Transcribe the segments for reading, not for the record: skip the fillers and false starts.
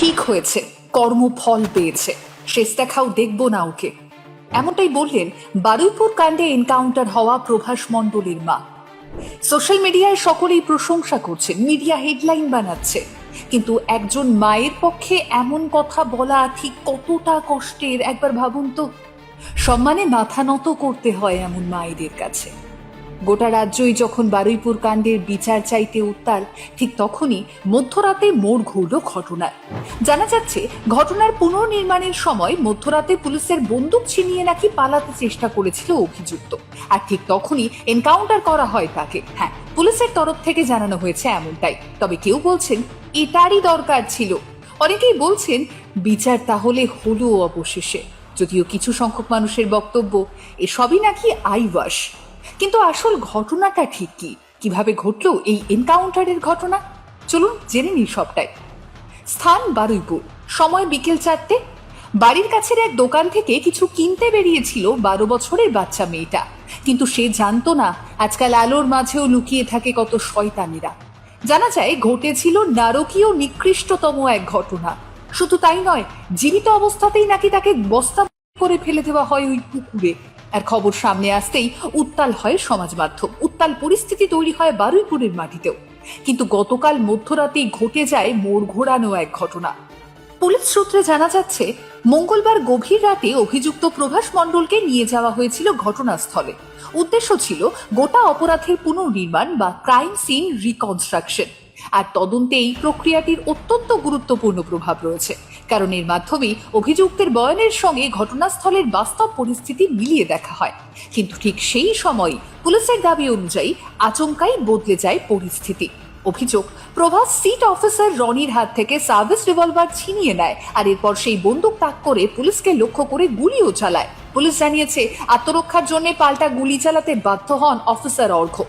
ঠিক হয়েছে, কর্মফল পেয়েছে, শেষ দেখাও দেখবো না ওকে। এমনটাই বললেন বারুইপুর কাণ্ডে এনকাউন্টার হওয়া প্রভাস মণ্ডলের মা। সোশ্যাল মিডিয়ায় সকলেই প্রশংসা করছেন, মিডিয়া হেডলাইন বানাচ্ছে, কিন্তু একজন মায়ের পক্ষে এমন কথা বলা ঠিক কতটা কষ্টের একবার ভাবুন তো। সম্মানে মাথা নত করতে হয় এমন মায়েদের কাছে। গোটা রাজ্যই যখন বারুইপুর কাণ্ডের বিচার চাইতে উত্তাল, ঠিক তখনই মধ্যরাতে মোড় ঘুরল ঘটনার। জানা যাচ্ছে ঘটনার পুনর্নির্মাণের সময় মধ্যরাতে পুলিশের বন্দুক ছিনিয়ে নাকি পালাতে চেষ্টা করেছিল অভিযুক্ত, আর ঠিক তখনই এনকাউন্টার করা হয় তাকে। হ্যাঁ, পুলিশের তরফ থেকে জানানো হয়েছে এমনটাই, তবে কেউ বলছেন এটারই দরকার ছিল। অনেকেই বলছেন বিচার তাহলে হলো অবশেষে, যদিও কিছু সংখ্যক মানুষের বক্তব্য এসবই নাকি আইওয়াশ। কিন্তু আসল ঘটনাটা ঠিক কি, কিভাবে ঘটলো এই এনকাউন্টারের ঘটনা, চলুন জেনে নিই সবটাই। স্থান বারুইপুর, সময় বিকেল 4টে। বাড়ির কাছের এক দোকান থেকে কিছু কিনতে বেরিয়েছিল 12 বছরের বাচ্চা মেয়েটা, কিন্তু সে জানতো না আজকাল আলোর মাঝেও লুকিয়ে থাকে কত শয়তানিরা। জানা যায় ঘটেছিল নারকীয় নিকৃষ্টতম এক ঘটনা। শুধু তাই নয়, জীবিত অবস্থাতেই নাকি তাকে বস্তা করে ফেলে দেওয়া হয় ওই পুকুরে। আর খবর সামনে আসতেই উত্তাল হয় সমাজ মাধ্যম, উত্তাল পরিস্থিতি তৈরি হয় বারুইপুরের মাটিতেও। কিন্তু গতকাল মধ্যরাতেই ঘটে যায় মোড় ঘোরানো এক ঘটনা। পুলিশ সূত্রে জানা যাচ্ছে মঙ্গলবার গভীর রাতে অভিযুক্ত প্রভাস মণ্ডলকে নিয়ে যাওয়া হয়েছিল ঘটনাস্থলে। উদ্দেশ্য ছিল গোটা অপরাধের পুনর্নির্মাণ বা ক্রাইম সিন রিকনস্ট্রাকশন। আর তদন্তে এই প্রক্রিয়াটির অত্যন্ত গুরুত্বপূর্ণ প্রভাব রয়েছে, কারণ এর মাধ্যমে অভিযুক্তের বয়ানের সঙ্গে ঘটনাস্থলের বাস্তব পরিস্থিতি মিলিয়ে দেখা হয়। কিন্তু ঠিক সেই সময় পুলিশের দাবি অনুযায়ী আচমকাই বদলে যায় পরিস্থিতি। অভিযোগ, প্রভাস সিট অফিসার রনির হাত থেকে সার্ভিস রিভলভার ছিনিয়ে নেয়, আর এরপর সেই বন্দুক তাক করে পুলিশকে লক্ষ্য করে গুলিও চালায়। পুলিশ জানিয়েছে আত্মরক্ষার জন্য পাল্টা গুলি চালাতে বাধ্য হন অফিসার অর্ঘ।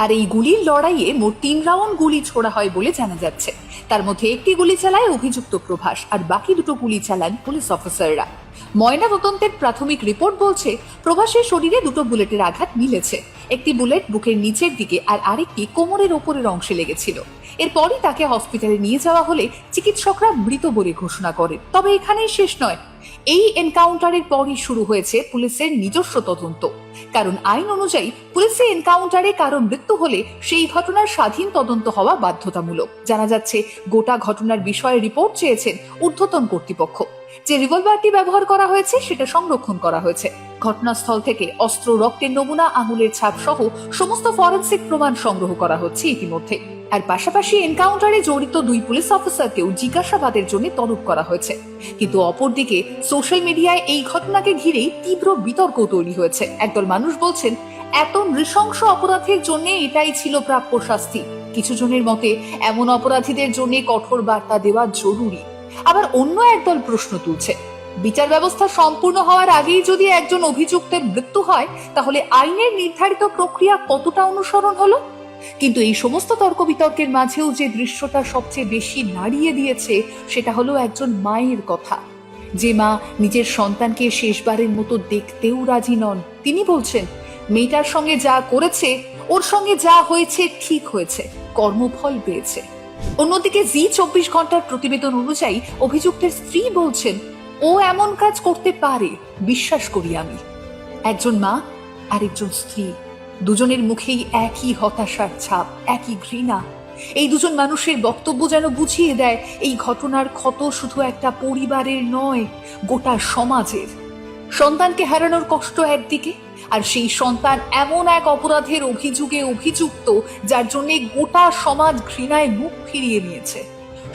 আর এই গুলির লড়াইয়ে মোট 3 রাউন্ড গুলি ছোড়া হয় বলে জানা যাচ্ছে। তার মধ্যে একটি গুলি চালায় অভিযুক্ত প্রভাস, আর বাকি 2টো গুলি চালান পুলিশ অফিসাররা। ময়না তদন্তের প্রাথমিক রিপোর্ট বলছে প্রভাসের শরীরে 2টো বুলেটের আঘাত মিলেছে। একটি বুলেট বুকের নিচের দিকে আর আরেকটি কোমরের ওপরের অংশে লেগেছিল। এরপরই তাকে হসপিটালে নিয়ে যাওয়া হলে চিকিৎসকরা মৃত বলে ঘোষণা করেন। তবে এখানেই শেষ নয়, এই এনকাউন্টারের পরই শুরু হয়েছে পুলিশের নিজস্ব তদন্ত। কারণ আইন অনুযায়ী পুলিশের এনকাউন্টারে কারো মৃত্যু হলে সেই ঘটনার স্বাধীন তদন্ত হওয়া বাধ্যতামূলক। জানা যাচ্ছে গোটা ঘটনার বিষয়ে রিপোর্ট চেয়েছেন ঊর্ধ্বতন কর্তৃপক্ষ। যে রিভলভারটি ব্যবহার করা হয়েছে সেটা সংরক্ষণ করা হয়েছে। ঘটনাস্থল থেকে অস্ত্র, রক্তের নমুনা, আঙুলের ছাপ সহ সমস্ত ফরেনসিক প্রমাণ সংগ্রহ করা হচ্ছে ইতিমধ্যে। আর পাশাপাশি এনকাউন্টারে জড়িত 2 পুলিশ অফিসারকেও জিজ্ঞাসাবাদের জন্য তলব করা হয়েছে। কিন্তু অপরদিকে সোশ্যাল মিডিয়ায় এই ঘটনাকে ঘিরেই তীব্র বিতর্ক তৈরি হয়েছে। একদল মানুষ বলছেন এত নৃশংস অপরাধের জন্য এটাই ছিল প্রাপ্য শাস্তি। কিছু জনের মতে এমন অপরাধীদের জন্য কঠোর বার্তা দেওয়া জরুরি। আবার অন্য একদল প্রশ্ন তুলছে, বিচার ব্যবস্থা সম্পূর্ণ হওয়ার আগেই যদি একজন অভিযুক্তের মৃত্যু হয়, তাহলে আইনের নির্ধারিত প্রক্রিয়া কতটা অনুসরণ হলো? কিন্তু এই সমস্ত তর্ক বিতর্কের মাঝেও যে দৃশ্যটা সবচেয়ে বেশি নাড়িয়ে দিয়েছে সেটা হলো একজন মায়ের কথা। যে মা নিজের সন্তানকে শেষবারের মতো দেখতেও রাজি নন। তিনি বলছেন মেয়েটার সঙ্গে যা করেছে, ওর সঙ্গে যা হয়েছে ঠিক হয়েছে, কর্মফল পেয়েছে। অন্যদিকে জি 24 ঘন্টার প্রতিবেদন অনুযায়ী অভিযুক্তের স্ত্রী বলছেন ও এমন কাজ করতে পারে, বিশ্বাস করি আমি। একজন মা আর একজন স্ত্রী, দুজনের মুখেই একই হতাশার ছাপ, একই ঘৃণা। এই দুজন মানুষের বক্তব্য যেন বুঝিয়ে দেয় এই ঘটনার ক্ষত শুধু একটা পরিবারের নয়, গোটা সমাজের। সন্তানকে হারানোর কষ্ট একদিকে, আর সেই সন্তান এমন এক অপরাধের অভিযোগে অভিযুক্ত যার জন্য গোটা সমাজ ঘৃণায় মুখ ফিরিয়ে নিয়েছে।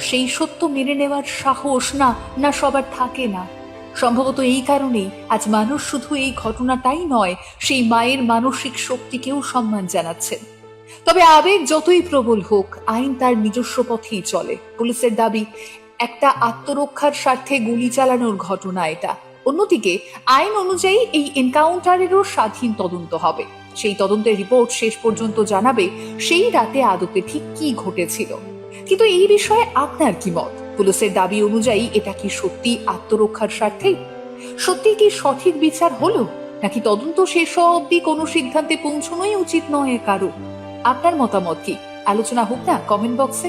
সেই সত্য মেনে নেওয়ার সাহস না সবার থাকে না। সম্ভবত এই কারণেই আজ মানুষ শুধু এই ঘটনাটাই নয়, সেই মায়ের মানসিক শক্তিকেও সম্মান জানাচ্ছেন। তবে আবেগ যতই প্রবল হোক, আইন তার নিজস্ব পথেই চলে। পুলিশের দাবি একটা আত্মরক্ষার স্বার্থে গুলি চালানোর ঘটনা এটা। অন্যদিকে আইন অনুযায়ী এই এনকাউন্টারেরও স্বাধীন তদন্ত হবে। সেই তদন্তের রিপোর্ট শেষ পর্যন্ত জানাবে সেই রাতে আদতে ঠিক কি ঘটেছিল। কিন্তু এই বিষয়ে আপনার কি মত? পুলিশের দাবি অনুযায়ী এটা কি সত্যি আত্মরক্ষার স্বার্থে? সত্যি কি সঠিক বিচার হলো, নাকি তদন্ত শেষ হওয়া অব্দি কোনো সিদ্ধান্তে পৌঁছানোই উচিত নয় কারো? আপনার মতামত কি? আলোচনা হোক না কমেন্ট বক্সে।